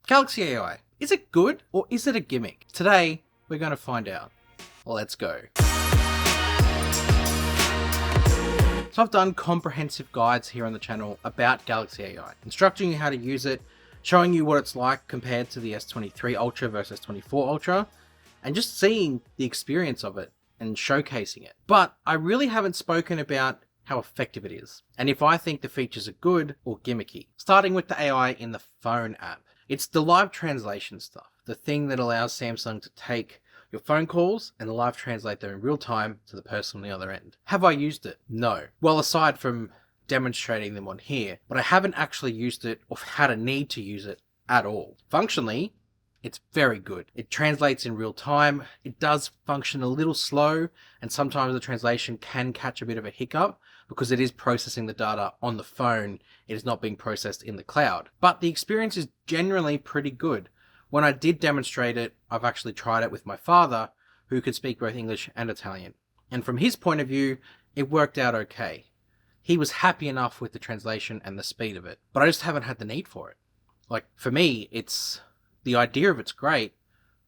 Galaxy AI, is it good or is it a gimmick? Today, we're going to find out. Let's go. So I've done comprehensive guides here on the channel about Galaxy AI, instructing you how to use it, showing you what it's like compared to the S23 Ultra versus S24 Ultra, and just seeing the experience of it and showcasing it. But I really haven't spoken about how effective it is, and if I think the features are good or gimmicky. Starting with the AI in the phone app. It's the live translation stuff, the thing that allows Samsung to take your phone calls and live translate them in real time to the person on the other end. Have I used it? No. Well, aside from demonstrating them on here, but I haven't actually used it or had a need to use it at all. Functionally, it's very good. It translates in real time. It does function a little slow, and sometimes the translation can catch a bit of a hiccup because it is processing the data on the phone. It is not being processed in the cloud. But the experience is generally pretty good. When I did demonstrate it, I've actually tried it with my father, who could speak both English and Italian. And from his point of view, it worked out okay. He was happy enough with the translation and the speed of it, but I just haven't had the need for it. Like, for me, the idea of it's great,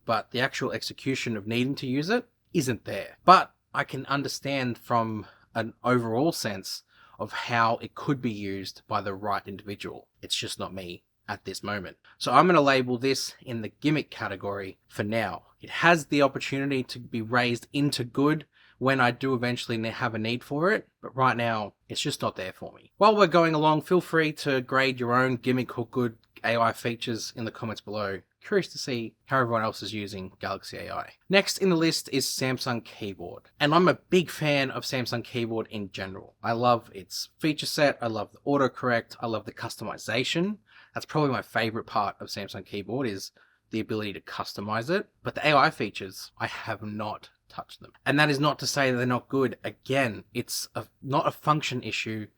but the actual execution of needing to use it isn't there. But I can understand from an overall sense of how it could be used by the right individual. It's just not me at this moment. So I'm going to label this in the gimmick category for now. It has the opportunity to be raised into good when I do eventually have a need for it, but right now it's just not there for me. While we're going along, feel free to grade your own gimmick or good AI features in the comments below. Curious to see how everyone else is using Galaxy AI. Next in the list is Samsung Keyboard. And I'm a big fan of Samsung Keyboard in general. I love its feature set, I love the autocorrect, I love the customization. That's probably my favorite part of Samsung Keyboard, is the ability to customize it. But the AI features, I have not touched them. And that is not to say that they're not good. Again, it's not a function issue.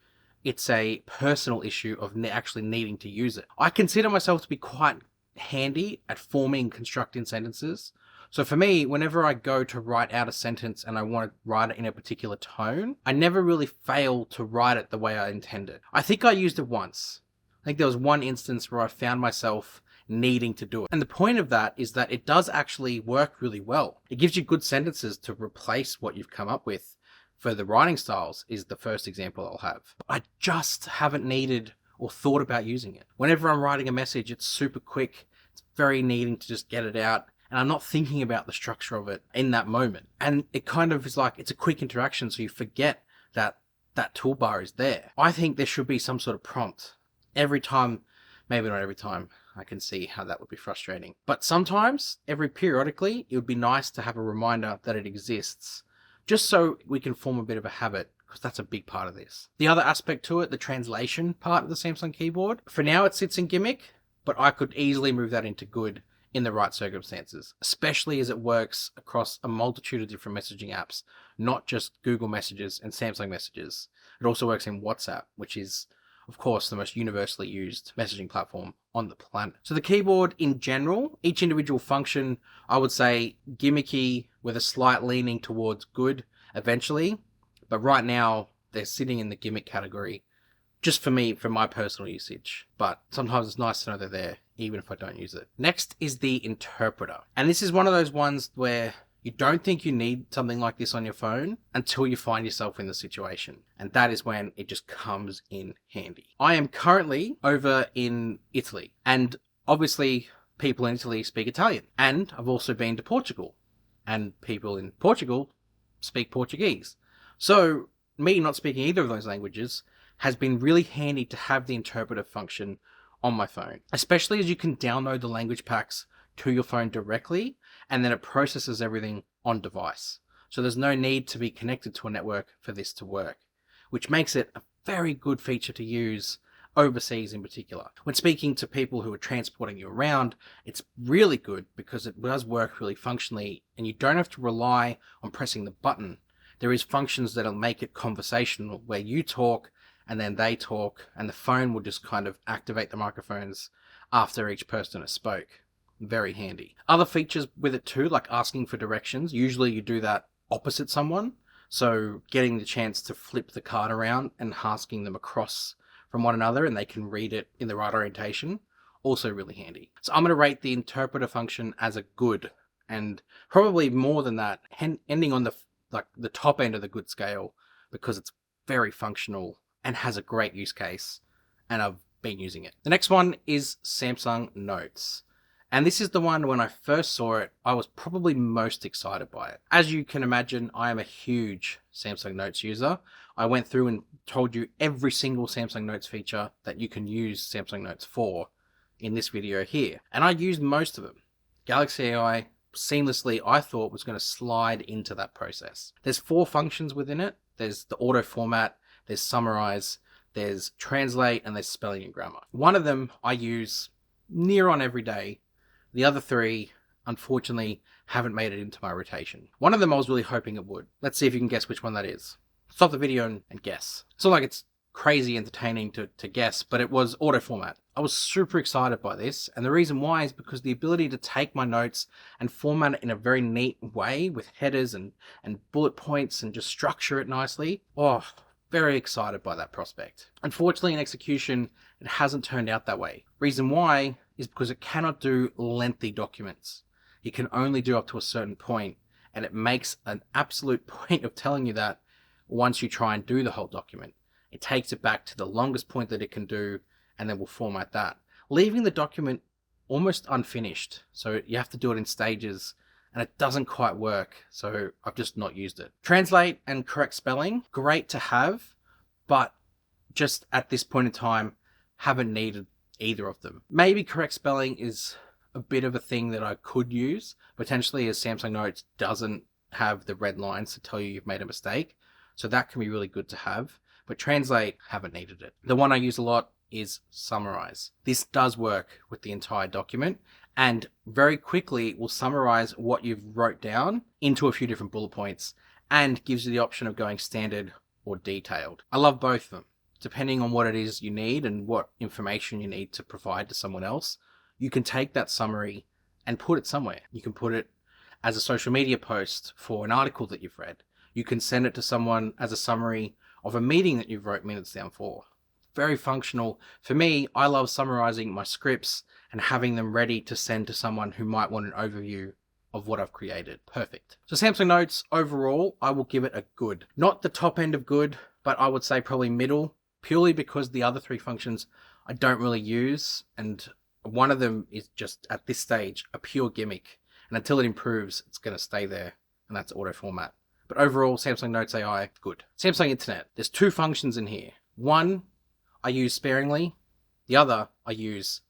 It's a personal issue of actually needing to use it. I consider myself to be quite handy at forming and constructing sentences. So for me, whenever I go to write out a sentence and I want to write it in a particular tone, I never really fail to write it the way I intended. I think I used it once. I think there was one instance where I found myself needing to do it. And the point of that is that it does actually work really well. It gives you good sentences to replace what you've come up with. For the writing styles is the first example I'll have. I just haven't needed or thought about using it. Whenever I'm writing a message, it's super quick. It's very needing to just get it out. And I'm not thinking about the structure of it in that moment. And it kind of is like, it's a quick interaction, so you forget that that toolbar is there. I think there should be some sort of prompt. Every time, maybe not every time, I can see how that would be frustrating. But sometimes, periodically, it would be nice to have a reminder that it exists, just so we can form a bit of a habit, because that's a big part of this. The other aspect to it, the translation part of the Samsung keyboard, for now it sits in gimmick, but I could easily move that into good in the right circumstances, especially as it works across a multitude of different messaging apps, not just Google Messages and Samsung Messages. It also works in WhatsApp, which is, of course, the most universally used messaging platform on the planet. So the keyboard in general, each individual function, I would say gimmicky with a slight leaning towards good eventually. But right now, they're sitting in the gimmick category, just for me, for my personal usage. But sometimes it's nice to know they're there, even if I don't use it. Next is the interpreter. And this is one of those ones where you don't think you need something like this on your phone until you find yourself in the situation. And that is when it just comes in handy. I am currently over in Italy, and obviously people in Italy speak Italian. And I've also been to Portugal, and people in Portugal speak Portuguese. So me not speaking either of those languages has been really handy to have the interpreter function on my phone, especially as you can download the language packs to your phone directly, and then it processes everything on device. So there's no need to be connected to a network for this to work, which makes it a very good feature to use overseas in particular. When speaking to people who are transporting you around, it's really good because it does work really functionally, and you don't have to rely on pressing the button. There is functions that'll make it conversational, where you talk and then they talk, and the phone will just kind of activate the microphones after each person has spoke. Very handy. Other features with it too, like asking for directions. Usually you do that opposite someone. So getting the chance to flip the card around and asking them across from one another and they can read it in the right orientation also really handy. So I'm going to rate the interpreter function as a good, and probably more than that, ending on the top end of the good scale, because it's very functional and has a great use case, and I've been using it. The next one is Samsung Notes. And this is the one, when I first saw it, I was probably most excited by it. As you can imagine, I am a huge Samsung Notes user. I went through and told you every single Samsung Notes feature that you can use Samsung Notes for in this video here. And I used most of them. Galaxy AI seamlessly, I thought, was going to slide into that process. There's 4 functions within it. There's the auto format, there's summarize, there's translate, and there's spelling and grammar. One of them I use near on every day. The other 3, unfortunately, haven't made it into my rotation. One of them I was really hoping it would. Let's see if you can guess which one that is. Stop the video and guess. It's not like it's crazy entertaining to guess, but it was auto format. I was super excited by this, and the reason why is because the ability to take my notes and format it in a very neat way with headers and bullet points and just structure it nicely. Oh, very excited by that prospect. Unfortunately, in execution, it hasn't turned out that way. Reason why is because it cannot do lengthy documents. It can only do up to a certain point, and it makes an absolute point of telling you that once you try and do the whole document. It takes it back to the longest point that it can do, and then we'll format that, leaving the document almost unfinished. So you have to do it in stages, and it doesn't quite work. So I've just not used it. Translate and correct spelling, great to have, but just at this point in time, haven't needed either of them. Maybe correct spelling is a bit of a thing that I could use, potentially, as Samsung Notes doesn't have the red lines to tell you you've made a mistake. So that can be really good to have. But translate, haven't needed it. The one I use a lot is summarize. This does work with the entire document, and very quickly will summarize what you've wrote down into a few different bullet points, and gives you the option of going standard or detailed. I love both of them. Depending on what it is you need and what information you need to provide to someone else, you can take that summary and put it somewhere. You can put it as a social media post for an article that you've read. You can send it to someone as a summary of a meeting that you've wrote minutes down for. Very functional. For me, I love summarizing my scripts and having them ready to send to someone who might want an overview of what I've created. Perfect. So Samsung Notes, overall, I will give it a good. Not the top end of good, but I would say probably middle, purely because the other 3 functions I don't really use, and one of them is just, at this stage, a pure gimmick. And until it improves, it's going to stay there, and that's auto format. But overall, Samsung Notes AI, good. Samsung Internet, there's 2 functions in here. One, I use sparingly. The other, I use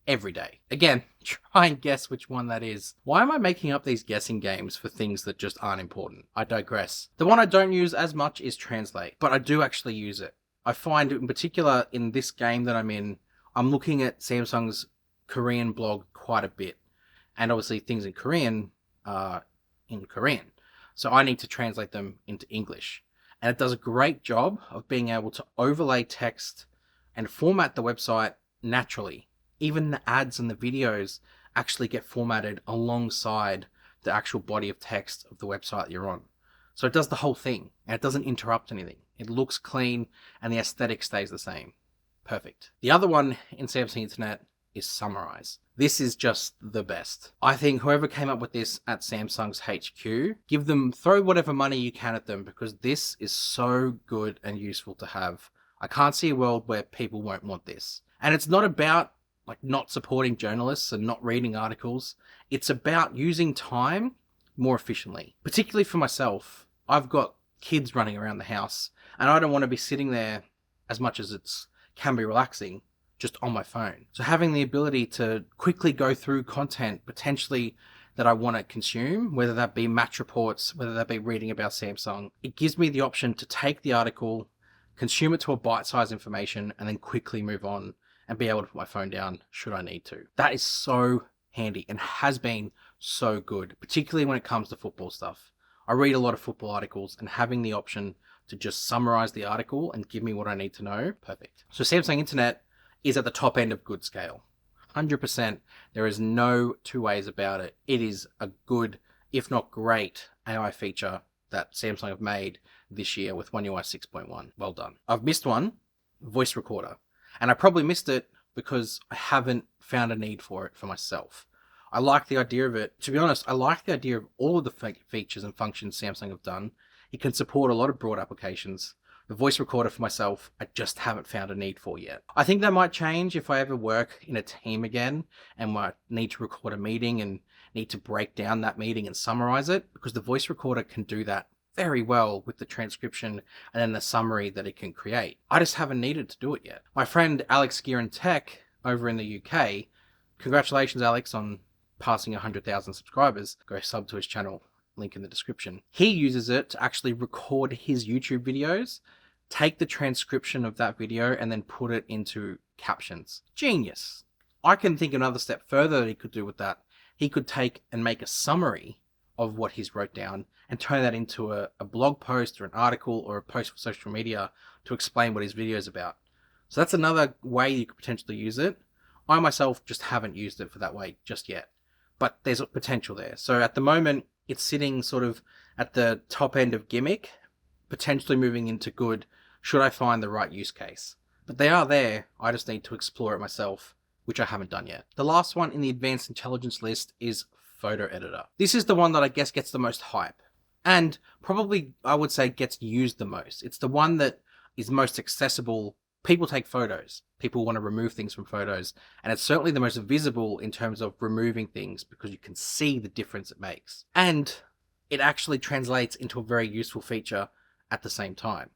every day. Again, try and guess which one that is. Why am I making up these guessing games for things that just aren't important? I digress. The one I don't use as much is Translate, but I do actually use it. I find, in particular, in this game that I'm in, I'm looking at Samsung's Korean blog quite a bit. And obviously things in Korean are in Korean. So I need to translate them into English. And it does a great job of being able to overlay text and format the website naturally. Even the ads and the videos actually get formatted alongside the actual body of text of the website you're on. So it does the whole thing, and it doesn't interrupt anything. It looks clean, and the aesthetic stays the same. Perfect. The other one in Samsung Internet is Summarize. This is just the best. I think whoever came up with this at Samsung's HQ, throw whatever money you can at them, because this is so good and useful to have. I can't see a world where people won't want this. And it's not about not supporting journalists and not reading articles. It's about using time more efficiently. Particularly for myself, I've got kids running around the house, and I don't want to be sitting there, as much as it can be relaxing, just on my phone. So having the ability to quickly go through content potentially that I want to consume, whether that be match reports, whether that be reading about Samsung, it gives me the option to take the article, consume it to a bite-sized information, and then quickly move on and be able to put my phone down should I need to. That is so handy and has been so good, particularly when it comes to football stuff. I read a lot of football articles, and having the option to just summarize the article and give me what I need to know, perfect. So Samsung Internet is at the top end of good scale. 100%. There is no 2 ways about it. It is a good, if not great, AI feature that Samsung have made this year with oneui 6.1. Well done. I've missed one, voice recorder. And I probably missed it because I haven't found a need for it for myself. I like the idea of it. To be honest, I like the idea of all of the features and functions Samsung have done. It can support a lot of broad applications. The voice recorder for myself, I just haven't found a need for yet. I think that might change if I ever work in a team again and might need to record a meeting and need to break down that meeting and summarize it, because the voice recorder can do that very well with the transcription and then the summary that it can create. I just haven't needed to do it yet. My friend Alex Gear and Tech over in the UK, congratulations Alex on passing 100,000 subscribers. Go sub to his channel, link in the description. He uses it to actually record his YouTube videos, take the transcription of that video and then put it into captions. Genius. I can think another step further that he could do with that. He could take and make a summary of what he's wrote down and turn that into a blog post or an article or a post for social media to explain what his video is about. So that's another way you could potentially use it. I myself just haven't used it for that way just yet, but there's a potential there. So at the moment, it's sitting sort of at the top end of Gimmick, potentially moving into good should I find the right use case. But they are there, I just need to explore it myself, which I haven't done yet. The last one in the advanced intelligence list is photo editor. This is the one that I guess gets the most hype and probably I would say gets used the most. It's the one that is most accessible. People take photos. People want to remove things from photos, and it's certainly the most visible in terms of removing things because you can see the difference it makes. And it actually translates into a very useful feature at the same time.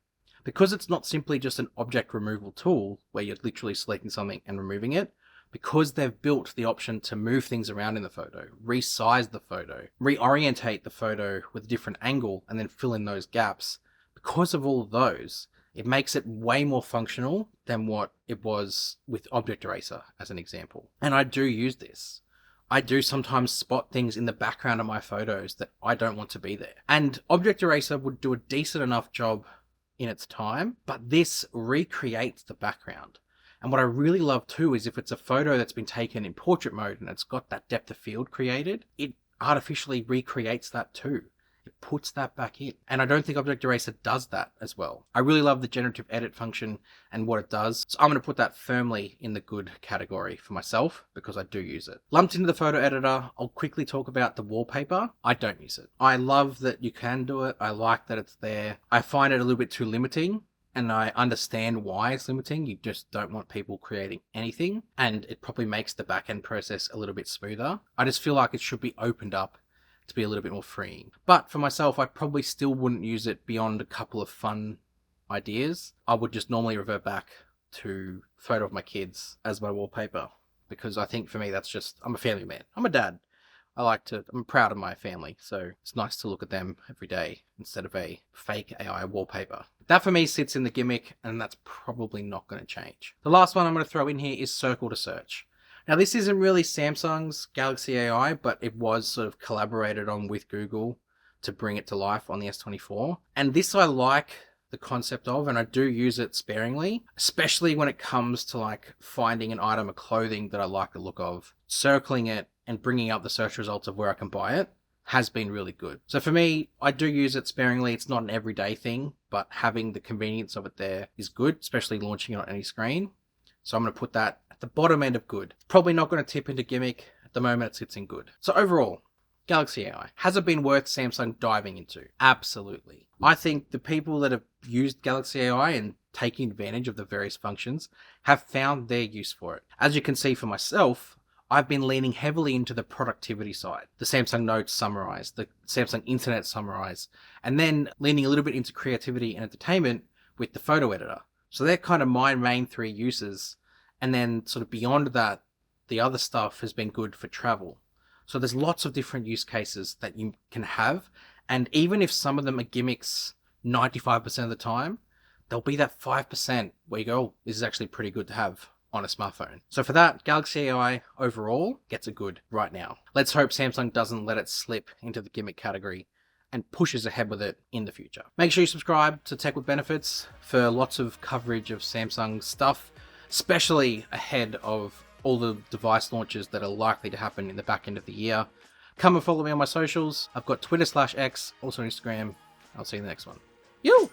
Because it's not simply just an object removal tool where you're literally selecting something and removing it, because they've built the option to move things around in the photo, resize the photo, reorientate the photo with a different angle, and then fill in those gaps, because of all of those, it makes it way more functional than what it was with Object Eraser, as an example. And I do use this. I do sometimes spot things in the background of my photos that I don't want to be there. And Object Eraser would do a decent enough job in its time, but this recreates the background. And what I really love too is if it's a photo that's been taken in portrait mode and it's got that depth of field created, it artificially recreates that too. It puts that back in. And I don't think Object Eraser does that as well. I really love the generative edit function and what it does. So I'm going to put that firmly in the good category for myself because I do use it. Lumped into the photo editor, I'll quickly talk about the wallpaper. I don't use it. I love that you can do it. I like that it's there. I find it a little bit too limiting. And I understand why it's limiting. You just don't want people creating anything. And it probably makes the back-end process a little bit smoother. I just feel like it should be opened up to be a little bit more freeing. But for myself, I probably still wouldn't use it beyond a couple of fun ideas. I would just normally revert back to photo of my kids as my wallpaper. Because I think for me, that's just, I'm a family man. I'm a dad. I'm proud of my family, so it's nice to look at them every day instead of a fake AI wallpaper. That for me sits in the Gimmick, and that's probably not going to change. The last one I'm going to throw in here is Circle to Search. Now this isn't really Samsung's Galaxy AI, but it was sort of collaborated on with Google to bring it to life on the S24. And this I like the concept of, and I do use it sparingly, especially when it comes to like finding an item of clothing that I like the look of. Circling it and bringing up the search results of where I can buy it has been really good. So for me, I do use it sparingly. It's not an everyday thing, but having the convenience of it there is good, especially launching it on any screen. So I'm going to put that at the bottom end of good. Probably not going to tip into Gimmick. At the moment, it sits in good. So overall, Galaxy AI. Has it been worth Samsung diving into? Absolutely. I think the people that have used Galaxy AI and taking advantage of the various functions have found their use for it. As you can see for myself, I've been leaning heavily into the productivity side, the Samsung Notes Summarize, the Samsung Internet Summarize, and then leaning a little bit into creativity and entertainment with the photo editor. So they're kind of my main three uses. And then sort of beyond that, the other stuff has been good for travel. So there's lots of different use cases that you can have. And even if some of them are gimmicks 95% of the time, there'll be that 5% where you go, oh, this is actually pretty good to have on a smartphone. So for that, Galaxy AI overall gets a good right now. Let's hope Samsung doesn't let it slip into the gimmick category and pushes ahead with it in the future. Make sure you subscribe to Tech with Benefits for lots of coverage of Samsung stuff, especially ahead of all the device launches that are likely to happen in the back end of the year. Come and follow me on my socials. I've got Twitter/X, also Instagram. I'll see you in the next one. Yo!